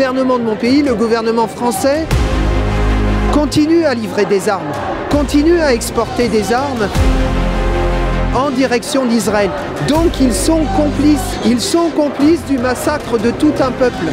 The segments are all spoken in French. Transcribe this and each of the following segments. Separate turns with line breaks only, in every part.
gouvernement de mon pays, le gouvernement français, continue à livrer des armes, continue à exporter des armes en direction d'Israël. Donc ils sont complices du massacre de tout un peuple.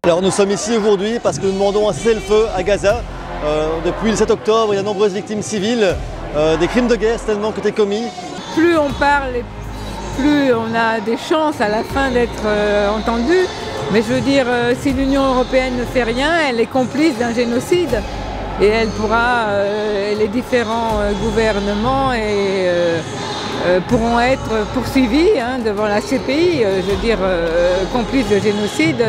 Alors nous sommes ici aujourd'hui parce que nous demandons un cessez-le-feu à Gaza. Depuis le 7 octobre, il y a de nombreuses victimes civiles, des crimes de guerre certainement qui ont été commis.
Plus on parle, plus on a des chances à la fin d'être entendu. Mais je veux dire, si l'Union européenne ne fait rien, elle est complice d'un génocide. Et elle pourra, les différents gouvernements pourront être poursuivis devant la CPI, je veux dire, complices de génocide,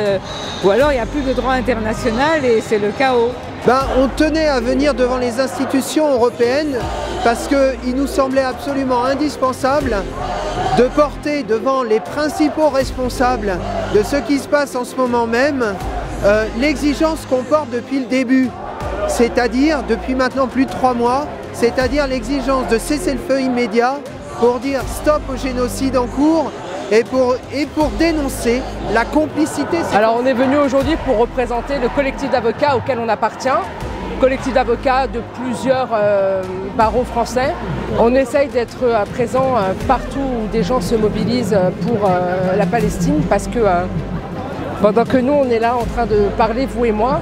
ou alors il n'y a plus de droit international et c'est le chaos.
On tenait à venir devant les institutions européennes parce qu'il nous semblait absolument indispensable de porter devant les principaux responsables de ce qui se passe en ce moment même l'exigence qu'on porte depuis le début, c'est-à-dire depuis maintenant plus de 3 mois, c'est-à-dire l'exigence de cessez-le-feu immédiat pour dire stop au génocide en cours et pour dénoncer la complicité.
Alors on est venu aujourd'hui pour représenter le collectif d'avocats auquel on appartient, collectif d'avocats de plusieurs barreaux français. On essaye d'être présent partout où des gens se mobilisent pour la Palestine parce que pendant que nous on est là en train de parler, vous et moi,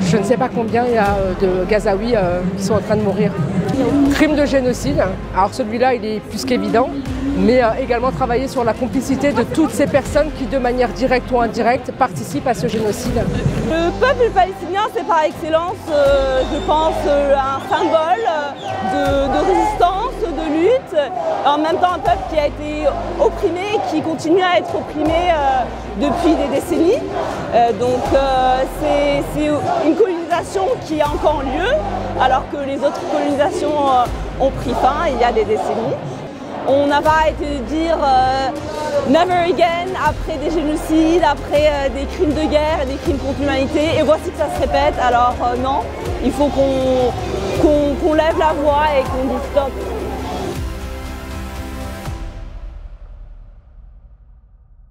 je ne sais pas combien il y a de Gazaouis qui sont en train de mourir. Crime de génocide, alors celui-là il est plus qu'évident, mais également travailler sur la complicité de toutes ces personnes qui de manière directe ou indirecte participent à ce génocide.
Le peuple palestinien c'est par excellence, je pense, un symbole de résistance, de lutte, en même temps un peuple qui a été opprimé et qui continue à être opprimé depuis des décennies. Donc c'est une colonisation qui a encore lieu, alors que les autres colonisations ont pris fin il y a des décennies. On n'a pas été dire never again après des génocides, après des crimes de guerre et des crimes contre l'humanité, et voici que ça se répète. Alors non, il faut qu'on lève la voix et qu'on dise stop.